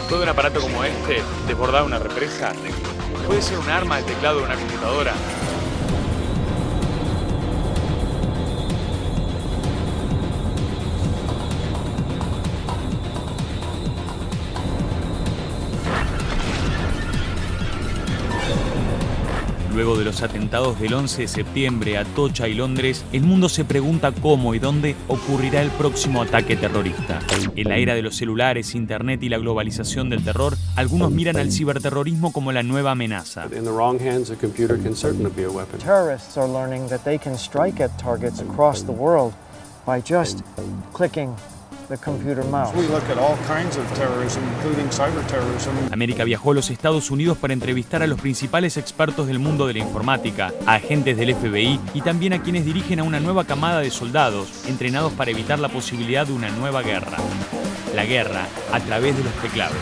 ¿Puede un aparato como este desbordar una represa? ¿Puede ser un arma el teclado de una computadora? Luego de los atentados del 11 de septiembre, Atocha y Londres, el mundo se pregunta cómo y dónde ocurrirá el próximo ataque terrorista. En la era de los celulares, internet y la globalización del terror, algunos miran al ciberterrorismo como la nueva amenaza. Terrorists are learning that they can strike at targets across the world by just clicking the computer mouse. We look at all kinds of terrorism, including cyberterrorism. América viajó a los Estados Unidos para entrevistar a los principales expertos del mundo de la informática, a agentes del FBI y también a quienes dirigen a una nueva camada de soldados entrenados para evitar la posibilidad de una nueva guerra. La guerra a través de los teclados.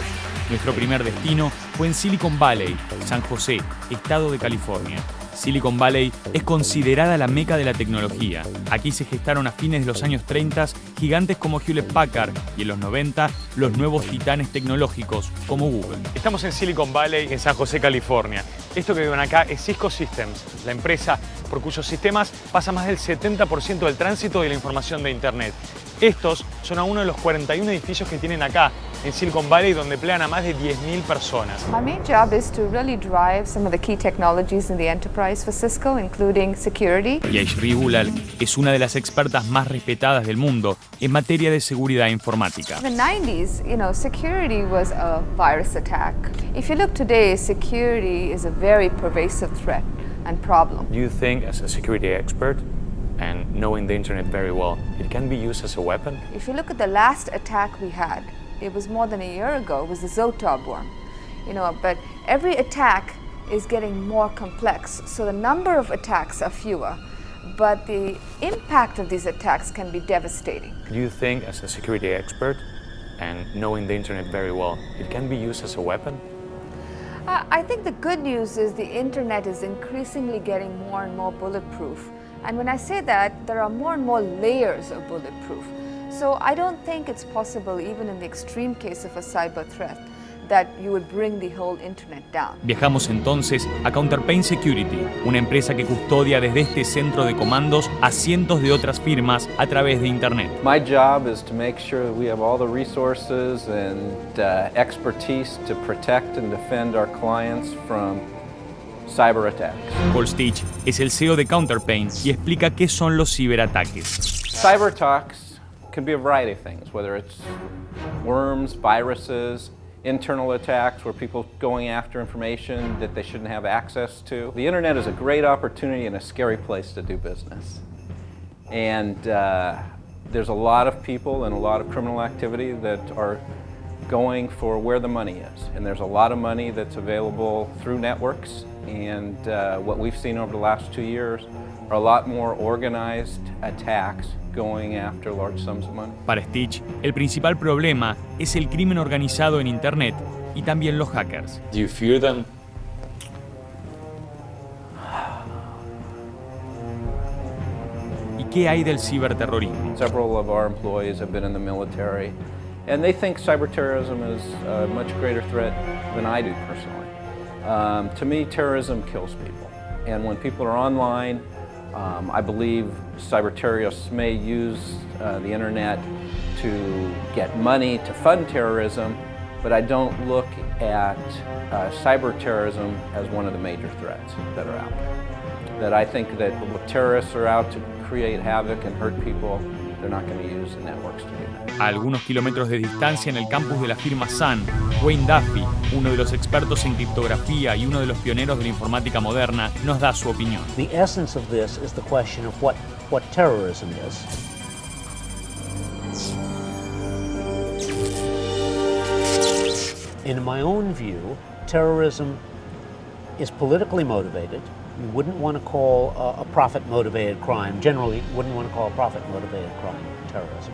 Nuestro primer destino fue en Silicon Valley, San José, estado de California. Silicon Valley es considerada la meca de la tecnología. Aquí se gestaron a fines de los años 30 gigantes como Hewlett Packard y en los 90 los nuevos titanes tecnológicos como Google. Estamos en Silicon Valley, en San José, California. Esto que ven acá es Cisco Systems, la empresa por cuyos sistemas pasa más del 70% del tránsito de la información de Internet. Estos son algunos de los 41 edificios que tienen acá en Silicon Valley, donde emplean a más de 10.000 personas. My main job is to really drive some of the key technologies in the enterprise for Cisco, including security. Yashri Gulal es una de las expertas más respetadas del mundo en materia de seguridad informática. In the 90s, security was a virus attack. If you look today, security is a very pervasive threat and problem. Do you think, as a security expert, and knowing the internet very well, it can be used as a weapon? If you look at the last attack we had, it was more than a year ago, it was the Zotab worm. But every attack is getting more complex, so the number of attacks are fewer, but the impact of these attacks can be devastating. Do you think, as a security expert, and knowing the internet very well, it can be used as a weapon? I think the good news is the internet is increasingly getting more and more bulletproof. And when I say that, there are more and more layers of bulletproof. So I don't think it's possible, even in the extreme case of a cyber threat, that you would bring the whole internet down. Viajamos entonces a Counterpane Security, una empresa que custodia desde este centro de comandos a cientos de otras firmas a través de internet. My job is to make sure that we have all the resources and expertise to protect and defend our clients from cyber attacks. Paul Stitch es el CEO de Counterpane y explica qué son los ciberataques. Cyber attacks can be a variety of things, whether it's worms, viruses, internal attacks where people going after information that they shouldn't have access to. The internet is a great opportunity and a scary place to do business. And there's a lot of people and a lot of criminal activity that are going for where the money is. And there's a lot of money that's available through networks. And what we've seen over the last 2 years are a lot more organized attacks going after large sums of money. Para Stitch, el principal problema es el crimen organizado en Internet y también los hackers. Do you fear them? ¿Y qué hay del ciberterrorismo? Several of our employees have been in the military, and they think cyberterrorism is a much greater threat than I do personally. To me, terrorism kills people, and when people are online, I believe cyber terrorists may use the internet to get money to fund terrorism, but I don't look at cyber terrorism as one of the major threats that are out there. That I think that if terrorists are out to create havoc and hurt people, they're not going to use the networks to do that. A algunos kilómetros de distancia, en el campus de la firma Sun, Wayne Duffy, uno de los expertos en criptografía y uno de los pioneros de la informática moderna, nos da su opinión. The essence of this is the question of what terrorism is. In my own view, terrorism is politically motivated. You wouldn't want to call a profit-motivated crime. Generally, wouldn't want to call a profit-motivated crime terrorism.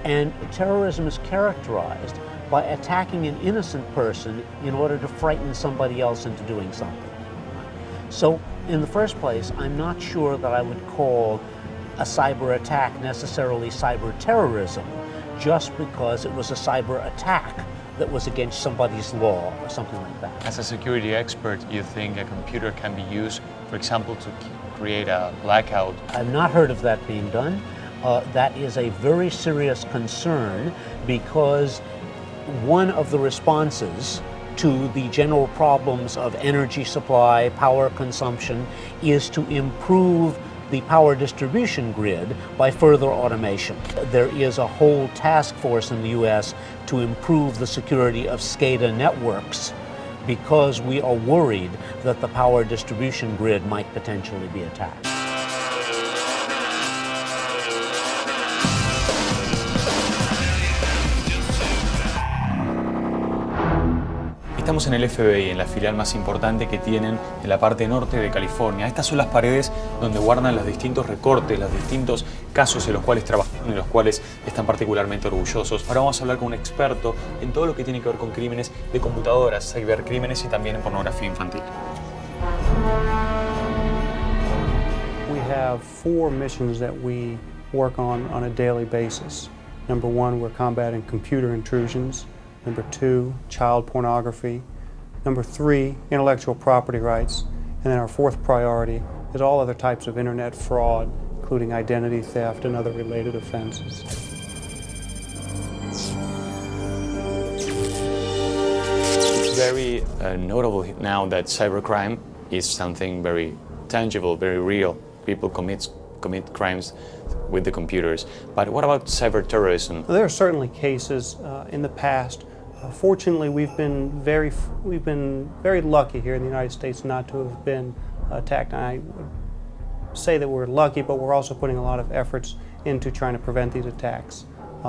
And terrorism is characterized by attacking an innocent person in order to frighten somebody else into doing something. So, in the first place, I'm not sure that I would call a cyber attack necessarily cyber terrorism just because it was a cyber attack that was against somebody's law or something like that. As a security expert, you think a computer can be used, for example, to create a blackout? I've not heard of that being done. That is a very serious concern because one of the responses to the general problems of energy supply, power consumption, is to improve the power distribution grid by further automation. There is a whole task force in the US to improve the security of SCADA networks because we are worried that the power distribution grid might potentially be attacked. Estamos en el FBI, en la filial más importante que tienen en la parte norte de California. Estas son las paredes donde guardan los distintos recortes, los distintos casos en los cuales trabajan, en los cuales están particularmente orgullosos. Ahora vamos a hablar con un experto en todo lo que tiene que ver con crímenes de computadoras, cibercrímenes y también en pornografía infantil. We have 4 missions that we work on a daily basis. Number 1, we're combating computer intrusions. Number 2, child pornography. Number 3, intellectual property rights. And then our 4th priority is all other types of internet fraud, including identity theft and other related offenses. It's very notable now that cybercrime is something very tangible, very real. People commit crimes with the computers. But what about cyber terrorism? There are certainly cases in the past. Fortunately, we've been very lucky here in the United States not to have been attacked. And I would say that we're lucky, but we're also putting a lot of efforts into trying to prevent these attacks.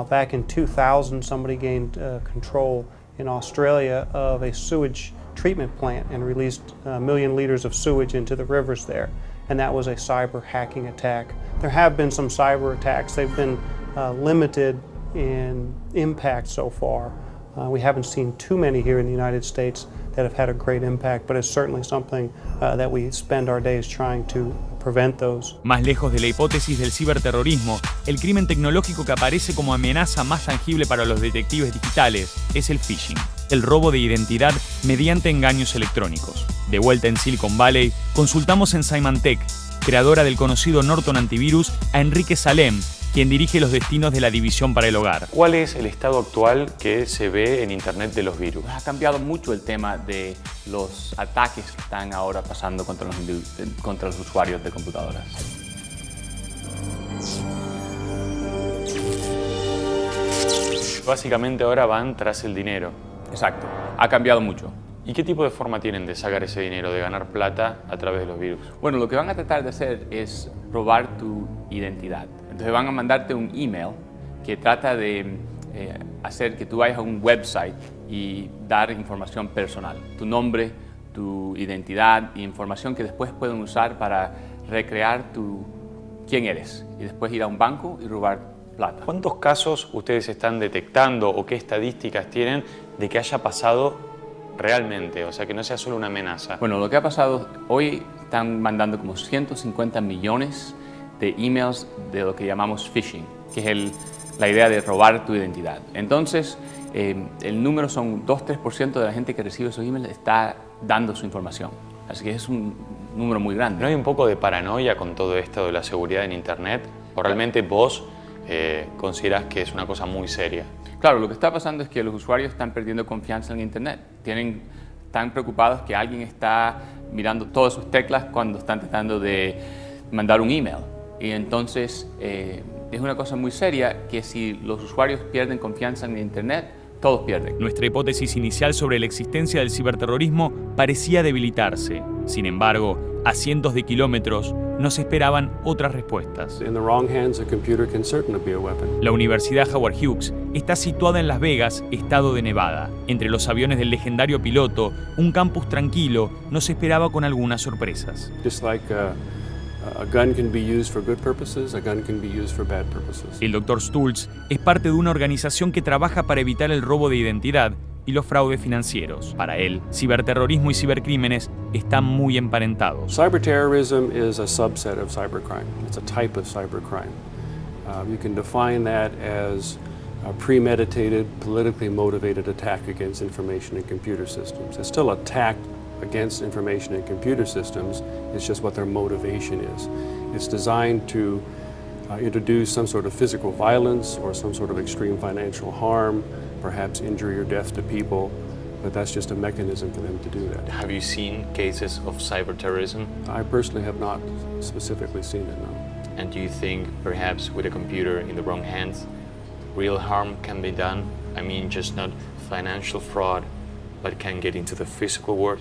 Back in 2000, somebody gained control in Australia of a sewage treatment plant and released 1 million liters of sewage into the rivers there. And that was a cyber hacking attack. There have been some cyber attacks. They've been limited in impact so far. We haven't seen too many here in the United States that have had a great impact, but it's certainly something that we spend our days trying to prevent those. Más lejos de la hipótesis del ciberterrorismo, el crimen tecnológico que aparece como amenaza más tangible para los detectives digitales es el phishing, el robo de identidad mediante engaños electrónicos. De vuelta en Silicon Valley, consultamos en Symantec, creadora del conocido Norton Antivirus, a Enrique Salem, quien dirige los destinos de la división para el hogar. ¿Cuál es el estado actual que se ve en Internet de los virus? Ha cambiado mucho el tema de los ataques que están ahora pasando contra los usuarios de computadoras. Básicamente ahora van tras el dinero. Exacto, ha cambiado mucho. ¿Y qué tipo de forma tienen de sacar ese dinero, de ganar plata a través de los virus? Bueno, lo que van a tratar de hacer es robar tu identidad. Entonces van a mandarte un email que trata de hacer que tú vayas a un website y dar información personal, tu nombre, tu identidad y información que después pueden usar para recrear quién eres y después ir a un banco y robar plata. ¿Cuántos casos ustedes están detectando o qué estadísticas tienen de que haya pasado realmente? O sea, que no sea solo una amenaza. Bueno, lo que ha pasado, hoy están mandando como 150 millones de emails de lo que llamamos phishing, que es la idea de robar tu identidad. Entonces, el número son 2-3% de la gente que recibe esos emails está dando su información. Así que es un número muy grande. ¿No hay un poco de paranoia con todo esto de la seguridad en Internet? ¿O realmente vos considerás que es una cosa muy seria? Claro, lo que está pasando es que los usuarios están perdiendo confianza en Internet. Están preocupados que alguien está mirando todas sus teclas cuando están tratando de mandar un email. Y entonces es una cosa muy seria que si los usuarios pierden confianza en Internet, todos pierden. Nuestra hipótesis inicial sobre la existencia del ciberterrorismo parecía debilitarse. Sin embargo, a cientos de kilómetros nos esperaban otras respuestas. In the wrong hands, a computer can certainly be a weapon. La Universidad Howard Hughes está situada en Las Vegas, estado de Nevada. Entre los aviones del legendario piloto, un campus tranquilo nos esperaba con algunas sorpresas. Just like a gun can be used for good purposes, a gun can be used for bad purposes. El Dr. Stultz es parte de una organización que trabaja para evitar el robo de identidad y los fraudes financieros. Para él, ciberterrorismo y cibercrímenes están muy emparentados. Cyberterrorism is a subset of cybercrime. It's a type of cybercrime. You can define that as a premeditated, politically motivated attack against information and computer systems. It's still attack against information and computer systems, it's just what their motivation is. It's designed to introduce some sort of physical violence or some sort of extreme financial harm, perhaps injury or death to people, but that's just a mechanism for them to do that. Have you seen cases of cyber terrorism? I personally have not specifically seen it, no. And do you think perhaps with a computer in the wrong hands, real harm can be done? I mean, just not financial fraud, but can get into the physical world?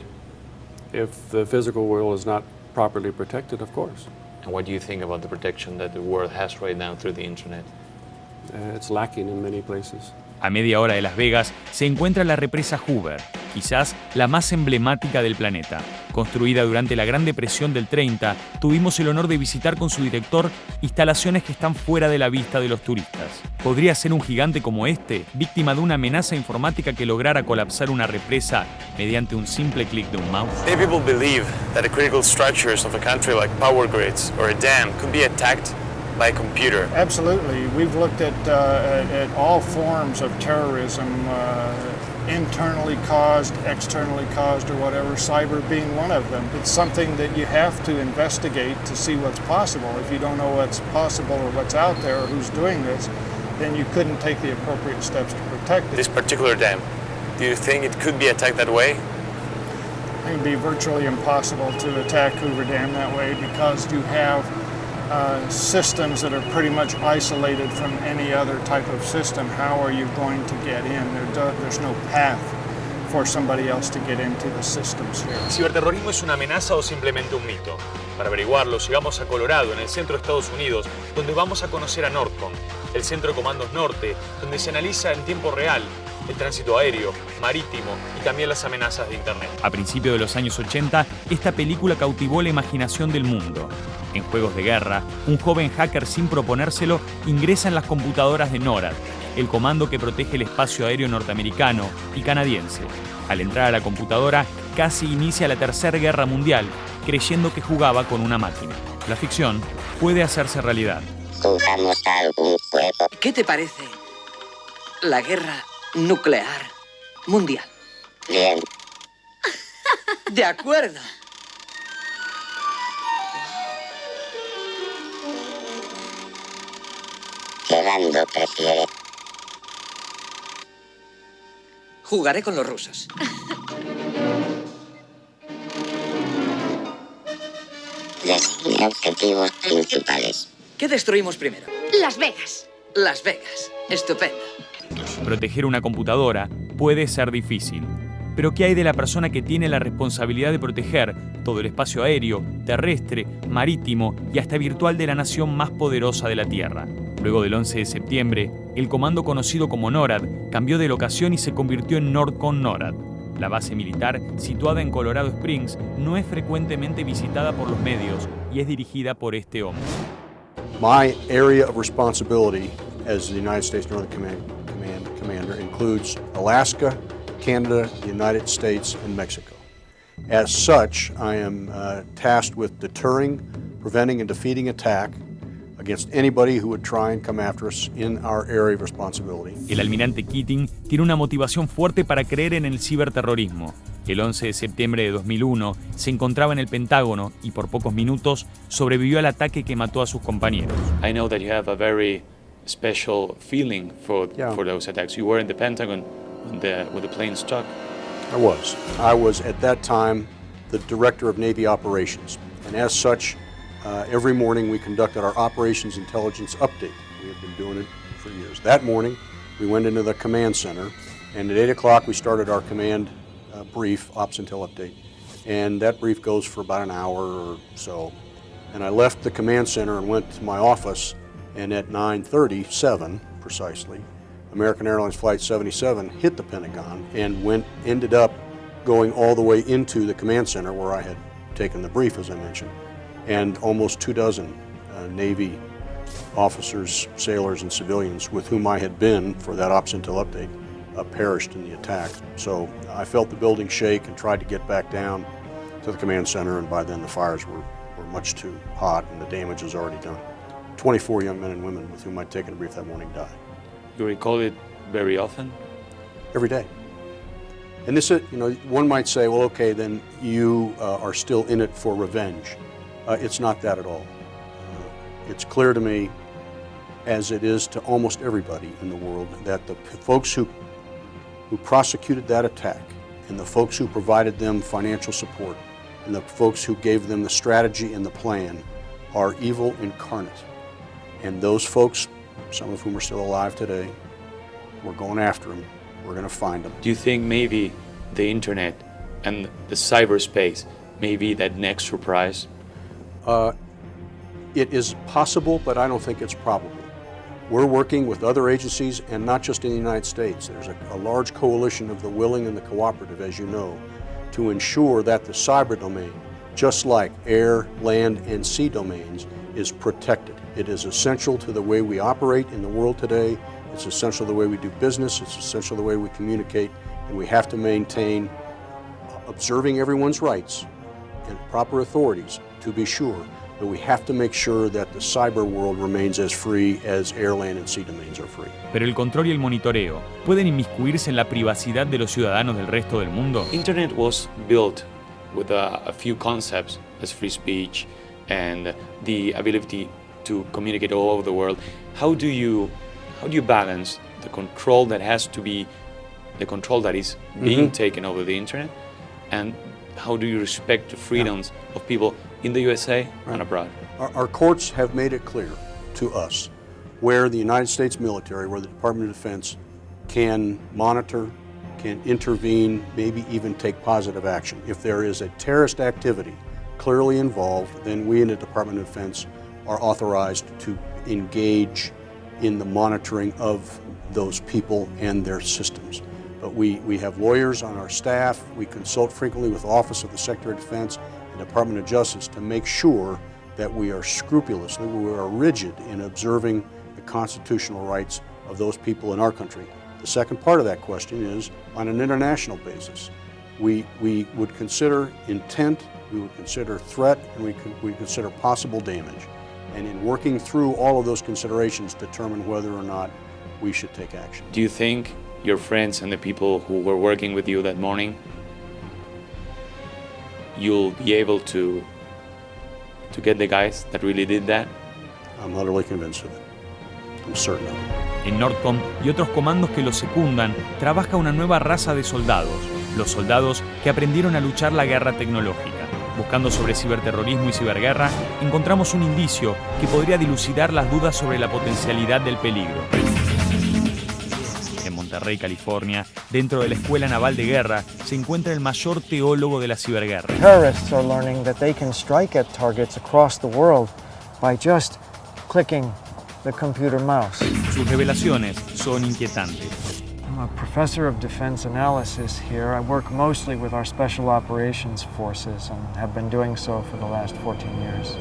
If the physical world is not properly protected, of course. And what do you think about the protection that the world has right now through the internet? It's lacking in many places. A media hora de Las Vegas se encuentra la represa Hoover, quizás la más emblemática del planeta. Construida durante la Gran Depresión del 30, tuvimos el honor de visitar con su director instalaciones que están fuera de la vista de los turistas. ¿Podría ser un gigante como este, víctima de una amenaza informática que lograra colapsar una represa mediante un simple clic de un mouse? Many people believe that the critical structures of a country like power grids or a dam could be attacked by a computer. Absolutely. We've looked at all forms of terrorism, internally caused, externally caused, or whatever, cyber being one of them. It's something that you have to investigate to see what's possible. If you don't know what's possible or what's out there or who's doing this, then you couldn't take the appropriate steps to protect it. This particular dam, do you think it could be attacked that way? It would be virtually impossible to attack Hoover Dam that way because you have systems that are pretty much isolated from any other type of system. How are you going to get in? There's no path for somebody else to get into the systems here. ¿Ciberterrorismo es una amenaza o simplemente un mito? Para averiguarlo, llegamos a Colorado, en el centro de Estados Unidos, donde vamos a conocer a NORTCOM, el Centro de Comandos Norte, donde se analiza en tiempo real el tránsito aéreo, marítimo y también las amenazas de Internet. A principios de los años 80, esta película cautivó la imaginación del mundo. En juegos de guerra, un joven hacker sin proponérselo ingresa en las computadoras de NORAD, el comando que protege el espacio aéreo norteamericano y canadiense. Al entrar a la computadora, casi inicia la Tercera Guerra Mundial, creyendo que jugaba con una máquina. La ficción puede hacerse realidad. ¿Jugamos a algún juego? ¿Qué te parece la guerra nuclear mundial? Bien. De acuerdo. ¿Qué bando prefiere? Jugaré con los rusos. Designa objetivos principales. ¿Qué destruimos primero? Las Vegas. Las Vegas. Estupendo. Proteger una computadora puede ser difícil. Pero ¿qué hay de la persona que tiene la responsabilidad de proteger todo el espacio aéreo, terrestre, marítimo y hasta virtual de la nación más poderosa de la Tierra? Luego del 11 de septiembre, el comando conocido como NORAD cambió de locación y se convirtió en NORTCOM NORAD. La base militar, situada en Colorado Springs, no es frecuentemente visitada por los medios y es dirigida por este hombre. My area of responsibility as the United States Northern Command Commander includes Alaska, Canada, the United States, and Mexico. As such, I am tasked with deterring, preventing, and defeating attack against anybody who would try and come after us in our area of responsibility. El almirante Keating tiene una motivación fuerte para creer en el ciberterrorismo. El 11 de septiembre de 2001 se encontraba en el Pentágono y por pocos minutos sobrevivió al ataque que mató a sus compañeros. I know that you have a very special feeling for those attacks. You were in the Pentagon when the plane struck. I was at that time the director of Navy operations, and as such, every morning we conducted our operations intelligence update. We have been doing it for years. That morning, we went into the command center, and at 8 o'clock we started our command brief, Ops Intel update, and that brief goes for about an hour or so. And I left the command center and went to my office, and at 9:37 precisely, American Airlines Flight 77 hit the Pentagon and ended up going all the way into the command center where I had taken the brief, as I mentioned. And almost 24 Navy officers, sailors, and civilians with whom I had been for that Ops Intel update perished in the attack. So I felt the building shake and tried to get back down to the command center, and by then the fires were much too hot and the damage was already done. 24 young men and women with whom I'd taken a brief that morning died. You recall it very often? Every day. And this is, one might say, well, okay, then you are still in it for revenge. It's not that at all. It's clear to me, as it is to almost everybody in the world, that the folks who prosecuted that attack, and the folks who provided them financial support, and the folks who gave them the strategy and the plan, are evil incarnate. And those folks, some of whom are still alive today, we're going after them. We're going to find them. Do you think maybe the internet and the cyberspace may be that next surprise? It is possible, but I don't think it's probable. We're working with other agencies, and not just in the United States. There's a large coalition of the willing and the cooperative, as you know, to ensure that the cyber domain, just like air, land, and sea domains, is protected. It is essential to the way we operate in the world today. It's essential to the way we do business. It's essential to the way we communicate. And we have to maintain observing everyone's rights and proper authorities to be sure, but we have to make sure that the cyber world remains as free as air, land, and sea domains are free. Pero el control y el monitoreo pueden inmiscuirse en la privacidad de los ciudadanos del resto del mundo. Internet was built with a few concepts as free speech and the ability to communicate all over the world. How do you balance the control that has to be the control that is being taken over the internet, and how do you respect the freedoms of people in the USA and abroad? Our courts have made it clear to us where the United States military, where the Department of Defense can monitor, can intervene, maybe even take positive action. If there is a terrorist activity clearly involved, then we in the Department of Defense are authorized to engage in the monitoring of those people and their systems. But we have lawyers on our staff. We consult frequently with the Office of the Secretary of Defense and Department of Justice to make sure that we are scrupulous, that we are rigid in observing the constitutional rights of those people in our country. The second part of that question is, on an international basis, we would consider intent, we would consider threat, and we consider possible damage. And in working through all of those considerations, determine whether or not we should take action. Do you think your friends and the people who were working with you that morning, you'll be able to get the guys that really did that? I'm utterly convinced of it. I'm certain of it. En NORDCOM y otros comandos que los secundan, trabaja una nueva raza de soldados, los soldados que aprendieron a luchar la guerra tecnológica. Buscando sobre ciberterrorismo y ciberguerra, encontramos un indicio que podría dilucidar las dudas sobre la potencialidad del peligro. En Monterrey, California, dentro de la Escuela Naval de Guerra, se encuentra el mayor teólogo de la ciberguerra. Terrorists are learning that they can strike at targets across the world by just clicking the computer mouse. Sus revelaciones son inquietantes. I'm a professor of defense analysis here. I work mostly with our special operations forces and have been doing so for the last 14 years.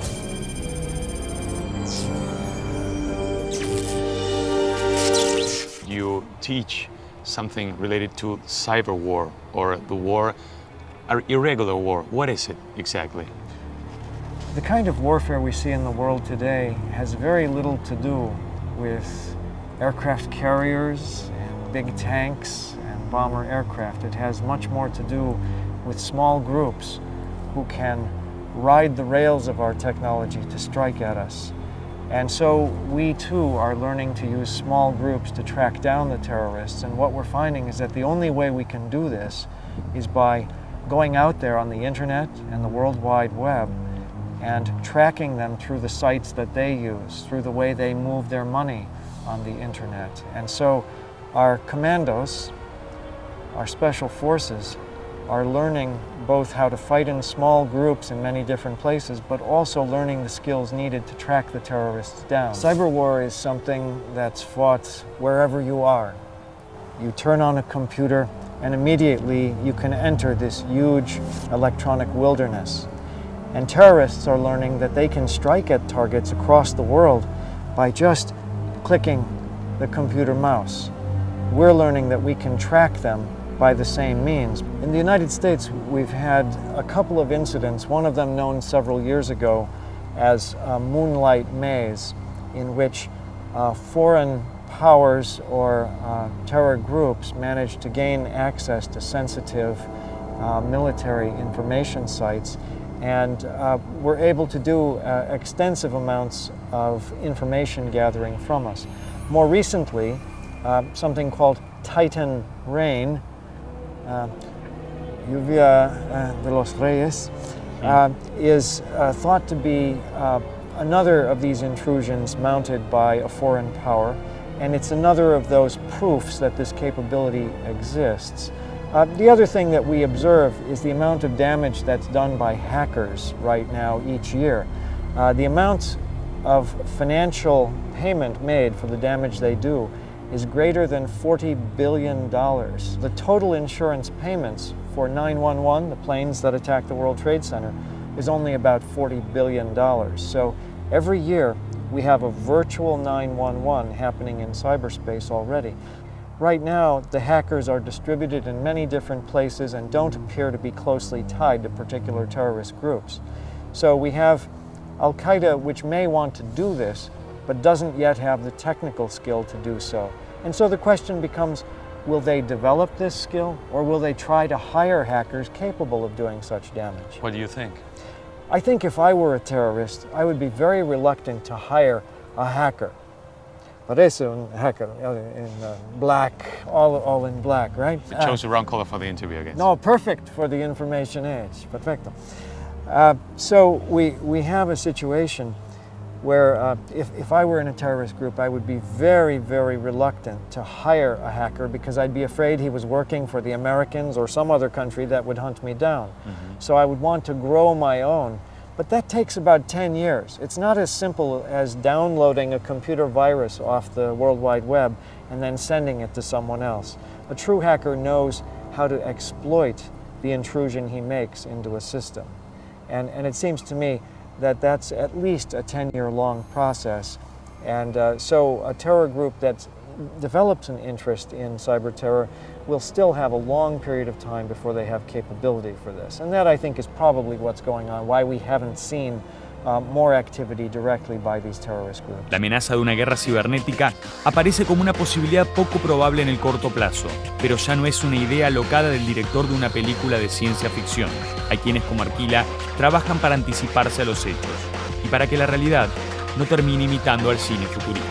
You teach something related to cyber war, or the war, or irregular war. What is it exactly? The kind of warfare we see in the world today has very little to do with aircraft carriers and big tanks and bomber aircraft. It has much more to do with small groups who can ride the rails of our technology to strike at us. And so we too are learning to use small groups to track down the terrorists. And what we're finding is that the only way we can do this is by going out there on the internet and the World Wide Web and tracking them through the sites that they use, through the way they move their money on the internet. And so our commandos, our special forces, are learning both how to fight in small groups in many different places, but also learning the skills needed to track the terrorists down. Cyber war is something that's fought wherever you are. You turn on a computer and immediately you can enter this huge electronic wilderness. And terrorists are learning that they can strike at targets across the world by just clicking the computer mouse. We're learning that we can track them by the same means. In the United States, we've had a couple of incidents, one of them known several years ago as Moonlight Maze, in which foreign powers or terror groups manage to gain access to sensitive military information sites, and we're able to do extensive amounts of information gathering from us. More recently, something called Titan Rain, Lluvia de los Reyes, is thought to be another of these intrusions mounted by a foreign power, and it's another of those proofs that this capability exists. The other thing that we observe is the amount of damage that's done by hackers right now each year. The amount of financial payment made for the damage they do is greater than $40 billion. The total insurance payments for 911, the planes that attacked the World Trade Center, is only about $40 billion. So every year we have a virtual 911 happening in cyberspace already. Right now, the hackers are distributed in many different places and don't appear to be closely tied to particular terrorist groups. So we have Al-Qaeda, which may want to do this, but doesn't yet have the technical skill to do so. And so the question becomes, will they develop this skill, or will they try to hire hackers capable of doing such damage? What do you think? I think if I were a terrorist, I would be very reluctant to hire a hacker. Parece un hacker in black, all in black, right? You chose the wrong color for the interview, I guess. No, perfect for the information age, perfecto. So we have a situation where if I were in a terrorist group, I would be very, very reluctant to hire a hacker because I'd be afraid he was working for the Americans or some other country that would hunt me down. So I would want to grow my own. But that takes about 10 years. It's not as simple as downloading a computer virus off the World Wide Web and then sending it to someone else. A true hacker knows how to exploit the intrusion he makes into a system. And it seems to me that that's at least a 10-year-long process. And so a terror group that develops an interest in cyber terror will still have a long period of time before they have capability for this. And that, I think, is probably what's going on, why we haven't seen more activity directly by these terrorist groups. La amenaza de una guerra cibernética aparece como una posibilidad poco probable en el corto plazo, pero ya no es una idea alocada del director de una película de ciencia ficción. Hay quienes, como Arquila, trabajan para anticiparse a los hechos y para que la realidad no termine imitando al cine futurista.